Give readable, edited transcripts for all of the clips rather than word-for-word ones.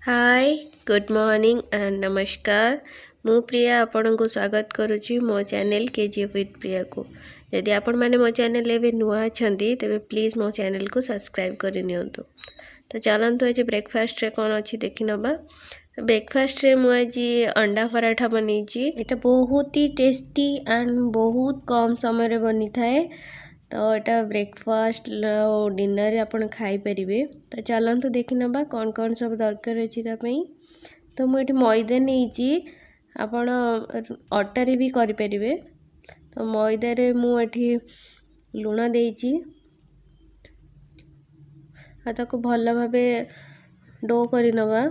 Hi good morning and नमस्कार। मु प्रिया आपण को स्वागत करुच्ची मो चैनल केजीएफ विथ प्रिया को। यदि आपण मैंने मो चैनल एवं नुआ अच्छा तेरे प्लीज मो चैनल को सब्सक्राइब कर नियंतु। तो चलतु आज ब्रेकफास्ट रे कौन अच्छी देखी नवा। ब्रेकफास्ट रे मु आज अंडा पराठा बनईची। एटा बहुत ही टेस्टी एंड बहुत कम समय बनी थाए। तो यहाँ ब्रेकफास्ट डिनर आपन खाई परिबे। तो चलतु देखि नबा कौन कौन सब दरकार अछि तापई। तो मुझे मैदा नहीं आपण अटारे भी करि परिबे। तो मैदा रे मु एठी लूण देइची आ ताको भल भाबे डो करि नबा।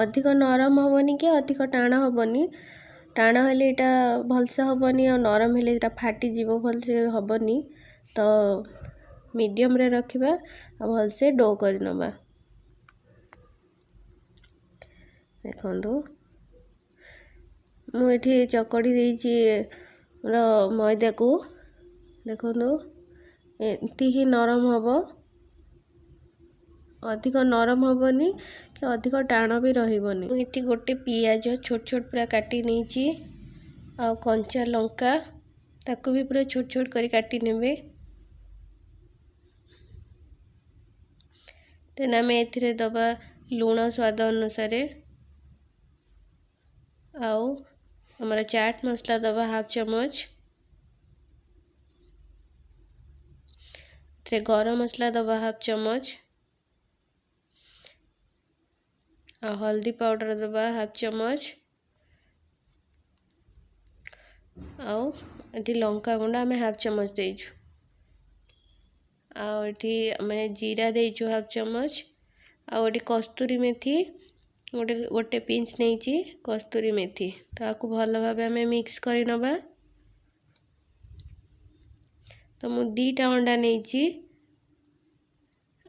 अधिक नरम हबनी कि अधिक टाण हबनी। टाण हेले एटा भलसे हबनी और नरम हेले एटा फाटी जीवो भलसे हबनी। तो मीडियम रे रखिबा आ भलसे डो करि नबा। देखंतु मु एठी चकड़ी देइची मैदा को। देखंतु एती ही नरम हबो। अधिक नरम हबनी कि अधिक टाण भी रहिबनी। मु एठी गोटे पियाज छोट छोट पूरा काटी नेची आ कंचा लंका ताको भी पूरा छोट छोट करी काटी नेबे। तेन आम ए दबा लूण स्वाद अनुसार आउ हमारा चाट मसला दबा हाफ चम्मच। गरम मसला दबा हाफ चम्मच आ हल्दी पाउडर दबा हाफ चम्मच आउ एटी लंका गुंड आम हाफ चम्मच देइछु। आठी आम जीरा देइछु हाफ चम्मच। आठी कस्तूरी मेथी गोटे गोटे पिंच नहीं कस्तूरी मेथी। तो आपको भल भाव आम मिक्स कर नबा। तो मु दीटा अंडा नहीं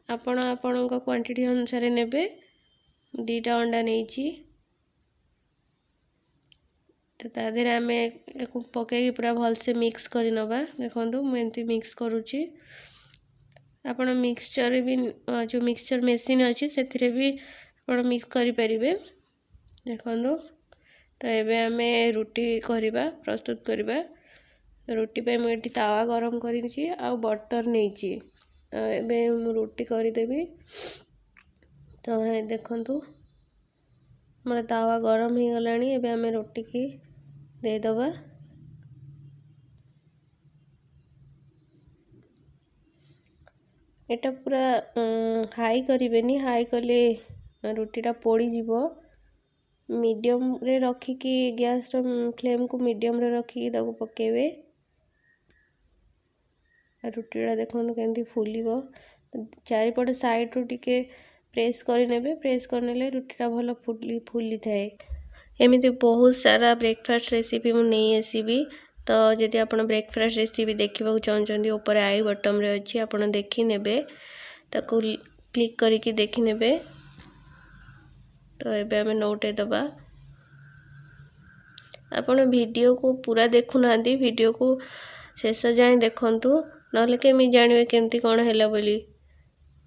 आपण आपण क्वांटिटी अनुसार नेबे। दीटा अंडा नहीं तो तादेर आम पकई पूरा भलसे मिक्स कर नबा। देखो मुझे मिक्स करुच्ची। आपण मिक्सचर भी जो मिक्सचर मेसीन अच्छी से भी आप मिक्स करें। देखो तो ये आम रुटी करवा प्रस्तुत करवा। रुटी पे मुझे तावा गरम करी आ बटर नहीं। तो ये रुटी करदेवी। तो देखु मोर तावा गरम हो गला। एबे आम रुटी की देदबा। एटा पूरा हाई करेनि। हाई कले रुटीटा पोड़ी जीवो। मीडियम रे रखिकी गैस फ्लेम को मीडियम रे रखिकी ताको पकेबे। रुटीटा देखो केमती फुलिबो। चारिपट साइड रू टिके प्रेस करनेबे। प्रेस करनेले रुटीटा भल फुली थाए। एमती बहुत सारा ब्रेकफास्ट रेसिपी मु नहीं आसीबी। तो जदि आप ब्रेकफास्ट रेसिपी देखा चाहते ऊपर आई बटन रे अच्छी आप देखी नेबे। ताको क्लिक करके देखी नेबे। तो ये आम नोटे दबा। आपण वीडियो को पूरा देखु ना वीडियो को शेष जाए देखंतु नहले केमी जानिबे केमती कौन हैला बोली।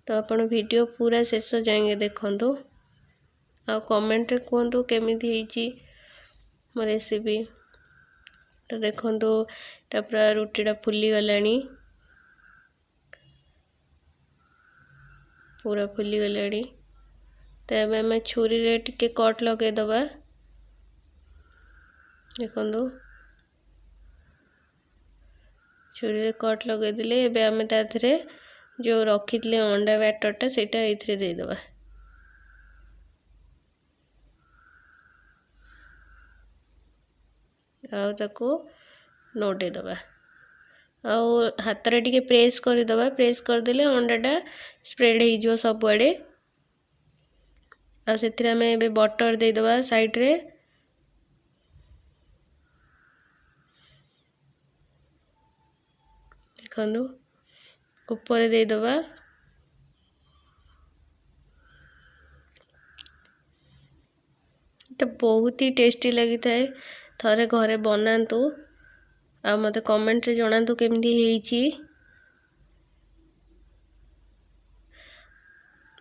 तो आपण वीडियो पूरा शेष जाएंगे देखंतु आ कमेंट रे कहतु केमिति हेची मो रेसिपी। तो देखंतु पूरा रुटीटा फुली गलानी। पूरा फुली गलानी। तो अब आम छुरी रे टिके कट लगे दबा। देखंतु छुरी रे कट लगे दिले। एबे आम ताथरे जो रखितले अंडा बैटरटा सेटा एथरे दे दबा। आउ ताको नोटे दबा। आउ हाथ रे टिके प्रेस कर दबा। प्रेस कर देले अंडाटा स्प्रेड हो जो सब आड़े। आ सेथिरे आमे एबे बटर दे दबा साइड रे। देखंतु ऊपर दे दबा। तो बहुत ही टेस्टी लगी थाए। थरे घरे बनातु आ मते कमेंट रे जणातु केमती हेची।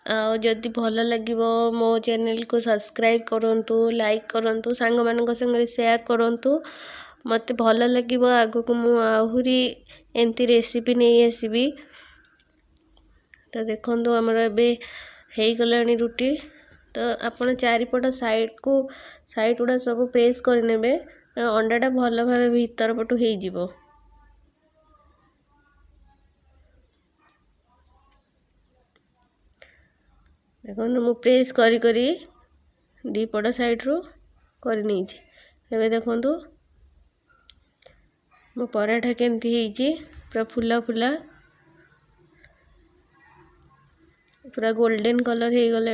जदि भल लगे मो चैनल को सब्सक्राइब करूँ लाइक करूँ सांग मान संगे शेयर करूँ मत भल लगे आग को मुझे एमती रेसिपी नहीं आसबि। तो देखो आमर ए गला रुटी तो आपण चारिपट साइड गुड़ा सब प्रेस करने अंडाटा भल भाव भीतर पटू हो। देखो मु प्रेस करी करी दीपट साइड रू कर नहीं देखो मो पराठा केमती पूरा फुला फुला पूरा गोल्डन कलर हो गला।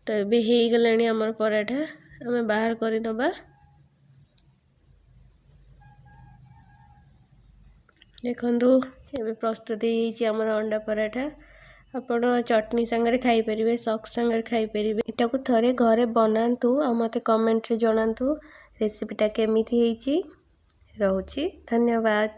तो ये हो गला आमर पराठा आम बाहर कर दबा। देखो ये प्रस्तुत होमर अंडा पराठा आपण चटनी सांगे खाईपर सॉस सांगे खाईपर इटा को थरे घरे बनातु आ मते कमेंट रे जणातु रेसिपीटा केमिति होईची। रहूची धन्यवाद।